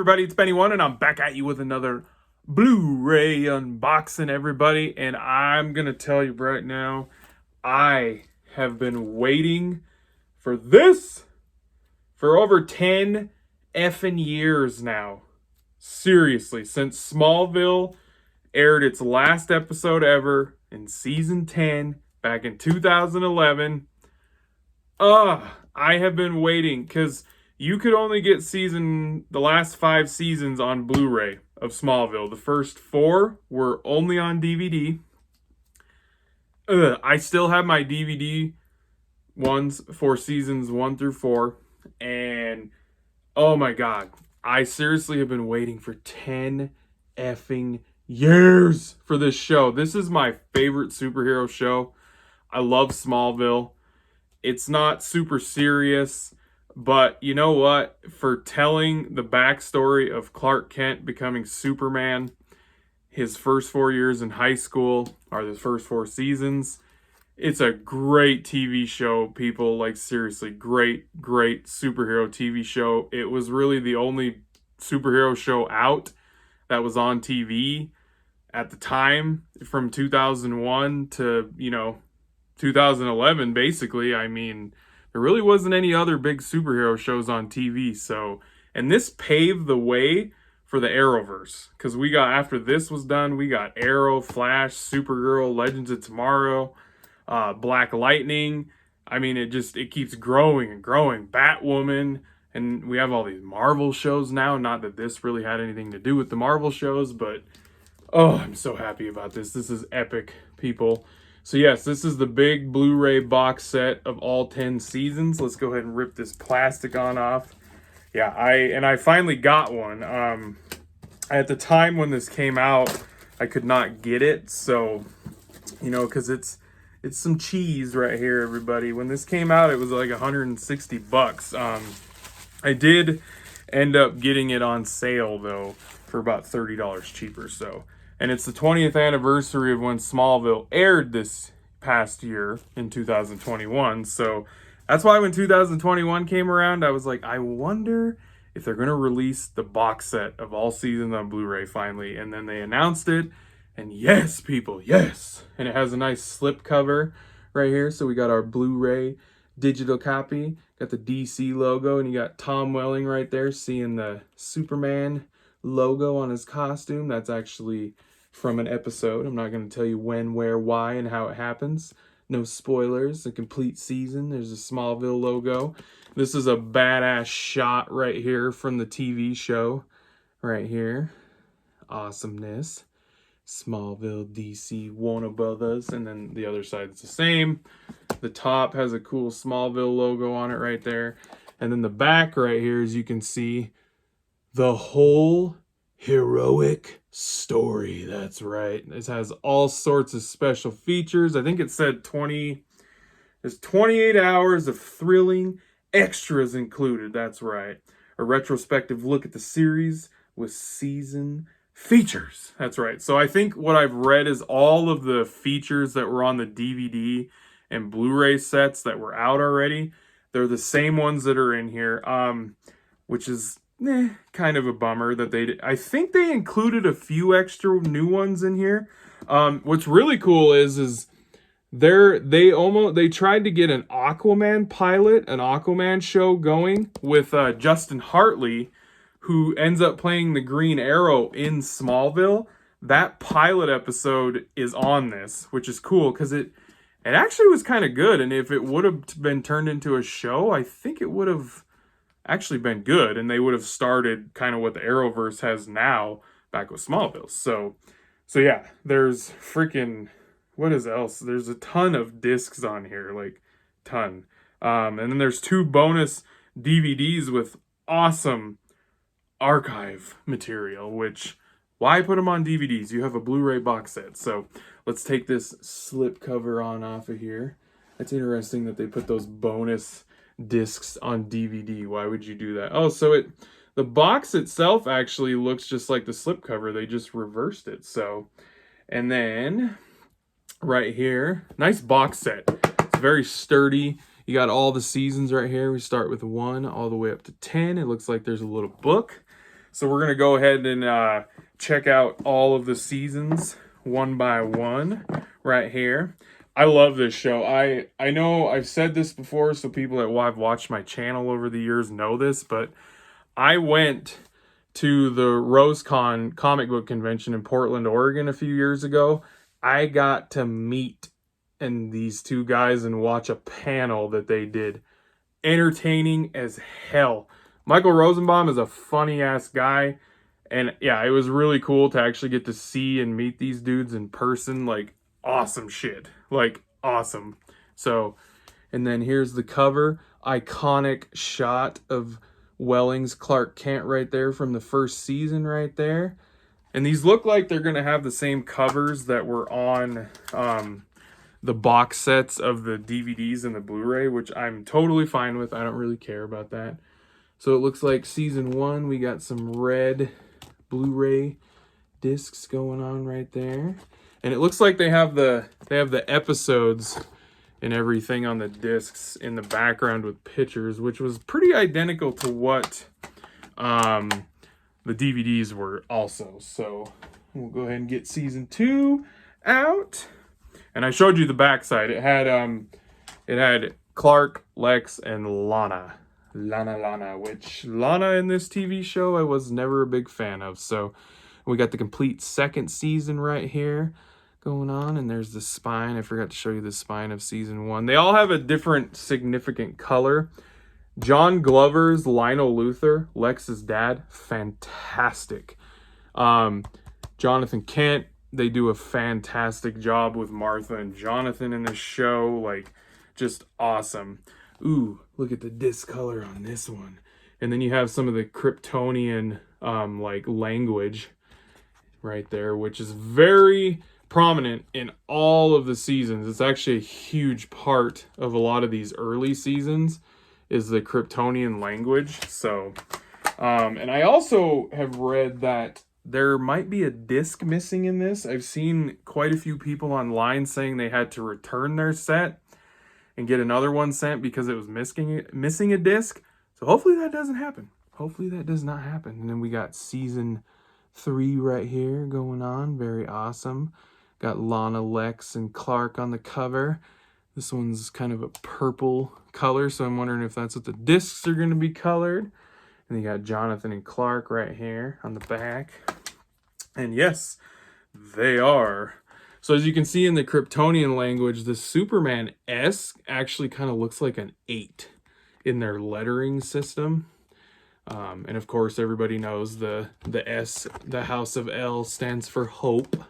everybody, it's Benny One, and I'm back at you with another Blu-ray unboxing, everybody. And I'm gonna tell you right now, I have been waiting for this for over 10 effing years now. Seriously, since Smallville aired its last episode ever in season 10 back in 2011. I have been waiting because you could only get the last 5 seasons on Blu-ray of Smallville. The first 4 were only on DVD. I still have my DVD ones for seasons 1 through 4. And oh my God, I seriously have been waiting for 10 effing years for this show. This is my favorite superhero show. I love Smallville. It's not super serious, but you know what? For telling the backstory of Clark Kent becoming Superman, his first 4 years in high school, or the first 4 seasons, it's a great TV show, people. Like, seriously, great superhero TV show. It was really the only superhero show out that was on TV at the time, from 2001 to, 2011, basically. I mean, there really wasn't any other big superhero shows on TV. So, and this paved the way for the Arrowverse, because we got, after this was done, we got Arrow, Flash, Supergirl, Legends of Tomorrow, Black Lightning. I mean, it keeps growing and growing. Batwoman, and we have all these Marvel shows now. Not that this really had anything to do with the Marvel shows, but oh, I'm so happy about this. This is epic, people. So yes, this is the big Blu-ray box set of all 10 seasons. Let's go ahead and rip this plastic on off. Yeah, I finally got one. At the time when this came out, I could not get it. So, because it's some cheese right here, everybody. When this came out, it was like $160. I did end up getting it on sale though for about $30 cheaper. So. And it's the 20th anniversary of when Smallville aired this past year in 2021. So that's why when 2021 came around, I was like, I wonder if they're going to release the box set of all seasons on Blu-ray finally. And then they announced it. And yes, people, yes. And it has a nice slip cover right here. So we got our Blu-ray digital copy. Got the DC logo. And you got Tom Welling right there seeing the Superman logo on his costume. That's actually from an episode. I'm not going to tell you when, where, why, and how it happens. No spoilers. The complete season. There's a Smallville logo. This is a badass shot right here from the TV show. Right here. Awesomeness. Smallville, DC, Warner Brothers. And then the other side is the same. The top has a cool Smallville logo on it right there. And then the back right here, as you can see, the whole heroic story. That's right. This has all sorts of special features. I think it said there's 28 hours of thrilling extras included. That's right. A retrospective look at the series with season features. That's right. So I think what I've read is all of the features that were on the DVD and Blu-ray sets that were out already, they're the same ones that are in here, which is kind of a bummer that they did. I think they included a few extra new ones in here. What's really cool is they tried to get an Aquaman pilot, an Aquaman show going with Justin Hartley, who ends up playing the Green Arrow in Smallville. That pilot episode is on this, which is cool because it actually was kind of good. And if it would have been turned into a show, I think it would have actually been good, and they would have started kind of what the Arrowverse has now back with Smallville. So yeah, there's freaking, what is else? There's a ton of discs on here, like ton. And then there's 2 bonus DVDs with awesome archive material, which, why put them on DVDs? You have a Blu-ray box set. So let's take this slip cover off of here. It's interesting that they put those bonus discs on DVD. Why would you do that? Oh, so the box itself actually looks just like the slipcover. They just reversed it. So, and then right here, nice box set. It's very sturdy. You got all the seasons right here. We start with 1 all the way up to 10. It looks like there's a little book. So we're gonna go ahead and check out all of the seasons one by one right here. I love this show. I know I've said this before, so people that have watched my channel over the years know this, but I went to the RoseCon comic book convention in Portland, Oregon a few years ago. I got to meet these two guys and watch a panel that they did. Entertaining as hell. Michael Rosenbaum is a funny ass guy. And yeah, it was really cool to actually get to see and meet these dudes in person. Like, awesome shit. Like, awesome. So, and then here's the cover. Iconic shot of Welling's Clark Kent right there from the first season right there. And these look like they're going to have the same covers that were on the box sets of the DVDs and the Blu-ray, which I'm totally fine with. I don't really care about that. So it looks like season 1, we got some red Blu-ray discs going on right there. And it looks like they have the episodes and everything on the discs in the background with pictures, which was pretty identical to what the DVDs were also. So we'll go ahead and get season 2 out. And I showed you the backside. It had Clark, Lex, and Lana, which Lana in this TV show I was never a big fan of. So we got the complete second season right here going on, and there's the spine. I forgot to show you the spine of season 1. They all have a different significant color. John Glover's Lionel Luthor, Lex's dad, fantastic. Jonathan Kent, they do a fantastic job with Martha and Jonathan in this show. Like, just awesome. Ooh, look at the disc color on this one. And then you have some of the Kryptonian like language right there, which is very prominent in all of the seasons. It's actually a huge part of a lot of these early seasons is the Kryptonian language. So, and I also have read that there might be a disc missing in this. I've seen quite a few people online saying they had to return their set and get another one sent because it was missing a disc. So hopefully that doesn't happen. Hopefully that does not happen. And then we got season 3 right here going on. Very awesome. Got Lana, Lex, and Clark on the cover. This one's kind of a purple color, so I'm wondering if that's what the discs are going to be colored. And you got Jonathan and Clark right here on the back. And yes, they are. So as you can see in the Kryptonian language, the Superman S actually kind of looks like an 8 in their lettering system. And of course, everybody knows the S, the House of L, stands for hope.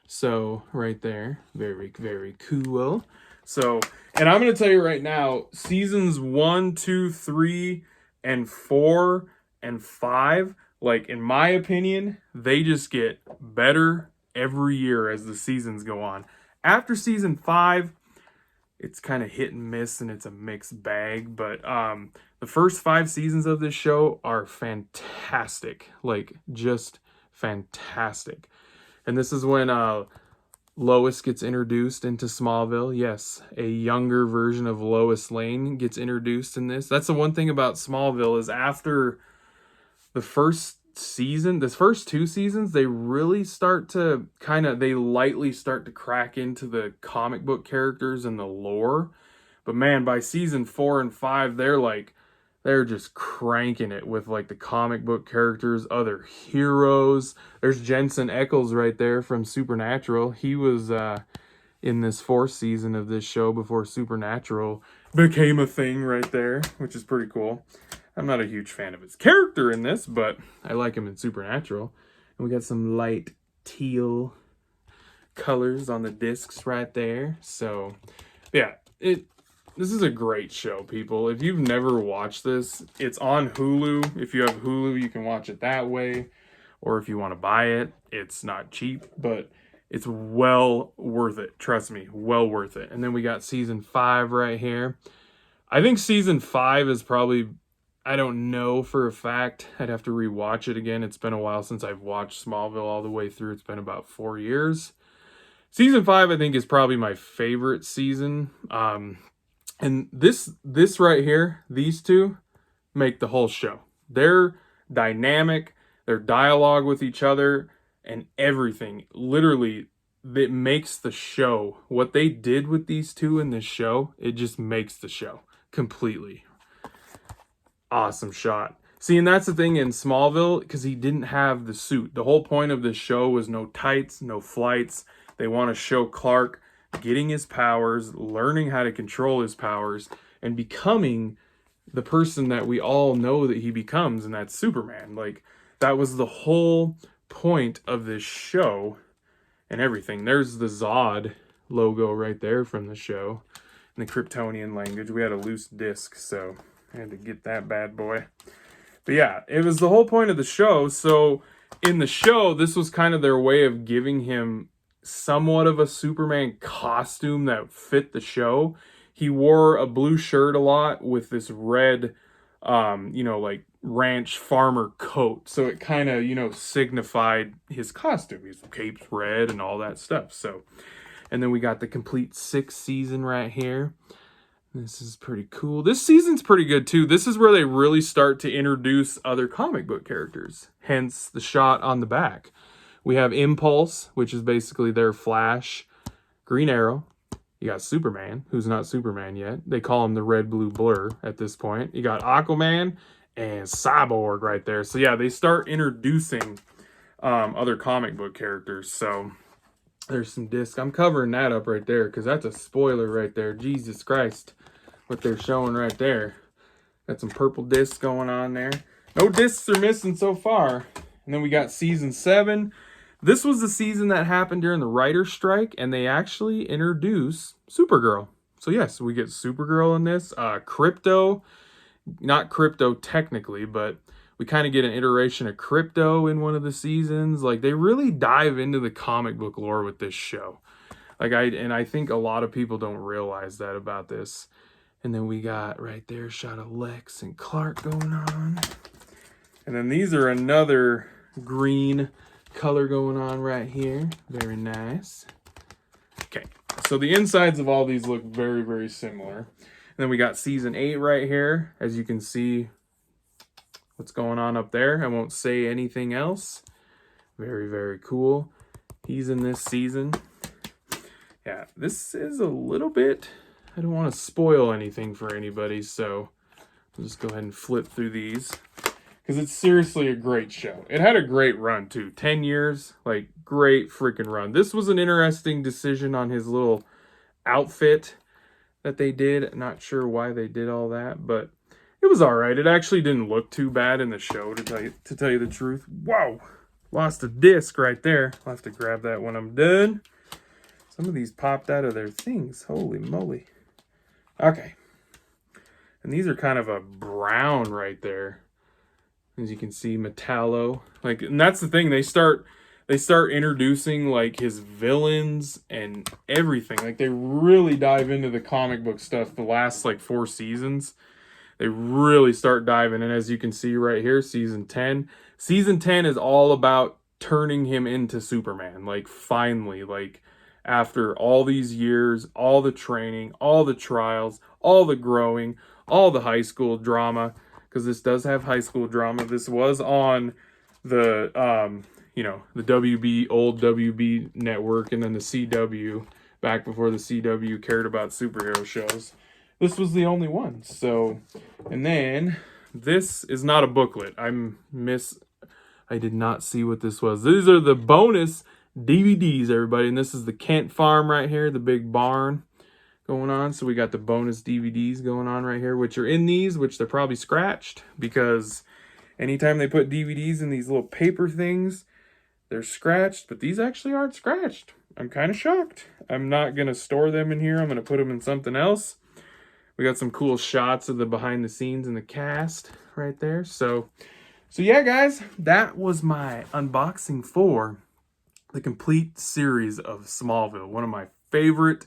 So right there, very, very cool. So, and I'm going to tell you right now, seasons 1, 2, 3, and 4, and 5, like in my opinion, they just get better every year as the seasons go on. After season 5, it's kind of hit and miss and it's a mixed bag, but the first 5 seasons of this show are fantastic, like just fantastic. And this is when Lois gets introduced into Smallville. Yes, a younger version of Lois Lane gets introduced in this. That's the one thing about Smallville is after the first season, this first 2 seasons, they really start to they lightly start to crack into the comic book characters and the lore. But man, by season 4 and 5, they're just cranking it with like the comic book characters, other heroes. There's Jensen Ackles right there from Supernatural. He was in this 4th season of this show before Supernatural became a thing right there, which is pretty cool. I'm not a huge fan of his character in this, but I like him in Supernatural. And we got some light teal colors on the discs right there. So, yeah, this is a great show, people. If you've never watched this, it's on Hulu. If you have Hulu, you can watch it that way. Or if you want to buy it, it's not cheap, but it's well worth it. Trust me, well worth it. And then we got season 5 right here. I think season 5 is probably, I don't know for a fact. I'd have to rewatch it again. It's been a while since I've watched Smallville all the way through. It's been about 4 years. Season 5, I think, is probably my favorite season. And this right here, these two make the whole show. They're dynamic. their dialogue with each other, and everything. Literally, it makes the show. What they did with these two in this show, it just makes the show completely. Awesome shot. See, and that's the thing in Smallville, because he didn't have the suit. The whole point of this show was no tights, no flights. They want to show Clark getting his powers, learning how to control his powers, and becoming the person that we all know that he becomes, and that's Superman. Like, that was the whole point of this show and everything. There's the Zod logo right there from the show in the Kryptonian language. We had a loose disc, so I had to get that bad boy. But yeah, it was the whole point of the show. So in the show, this was kind of their way of giving him somewhat of a Superman costume that fit the show. He wore a blue shirt a lot with this red, like ranch farmer coat. So it kind of, signified his costume. His cape's red and all that stuff. So, and then we got the complete 6th season right here. This is pretty cool. This season's pretty good too. This is where they really start to introduce other comic book characters. Hence the shot on the back. We have Impulse, which is basically their Flash. Green Arrow. You got Superman, who's not Superman yet. They call him the Red Blue Blur at this point. You got Aquaman and Cyborg right there. So yeah, they start introducing other comic book characters. So there's some discs. I'm covering that up right there because that's a spoiler right there. Jesus Christ, what they're showing right there. Got some purple discs going on there. No discs are missing so far. And then we got season 7. This was the season that happened during the writer's strike, and they actually introduced Supergirl. So yes, we get Supergirl in this. Crypto, not Crypto technically, but we kind of get an iteration of Crypto in one of the seasons. Like, they really dive into the comic book lore with this show. I think a lot of people don't realize that about this. And then we got right there a shot of Lex and Clark going on. And then these are another green color going on right here. Very nice. Okay, so the insides of all these look very, very similar. And then we got season 8 right here. As you can see what's going on up there. I won't say anything else. Very, very cool. He's in this season. Yeah, this is a little bit, I don't want to spoil anything for anybody, so I'll just go ahead and flip through these. Because it's seriously a great show. It had a great run, too. 10 years, like, great freaking run. This was an interesting decision on his little outfit that they did. Not sure why they did all that, but it was all right. It actually didn't look too bad in the show, to tell you the truth. Whoa! Lost a disc right there. I'll have to grab that when I'm done. Some of these popped out of their things. Holy moly. Okay. And these are kind of a brown right there. As you can see, Metallo. Like, and that's the thing. They start introducing, like, his villains and everything. Like, they really dive into the comic book stuff the last, like, 4 seasons. They really start diving. And as you can see right here, season 10. Season 10 is all about turning him into Superman. Like, finally, like, after all these years, all the training, all the trials, all the growing, all the high school drama. Because this does have high school drama. This was on the, the WB, old WB network, and then the CW, back before the CW cared about superhero shows. This was the only one. So, and then, this is not a booklet. I did not see what this was. These are the bonus DVDs, everybody. And this is the Kent Farm right here, the big barn going on. So we got the bonus DVDs going on right here, which are in these, which they're probably scratched, because anytime they put DVDs in these little paper things, they're scratched, but these actually aren't scratched. I'm kind of shocked. I'm not going to store them in here. I'm going to put them in something else. We got some cool shots of the behind the scenes and the cast right there. So yeah, guys, that was my unboxing for the complete series of Smallville. One of my favorite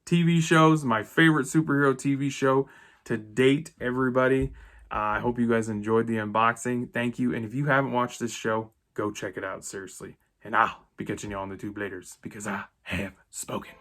TV shows, my favorite superhero TV show to date, everybody. I hope you guys enjoyed the unboxing. Thank you. And if you haven't watched this show, go check it out, seriously. And I'll be catching you on the tube later, because I have spoken.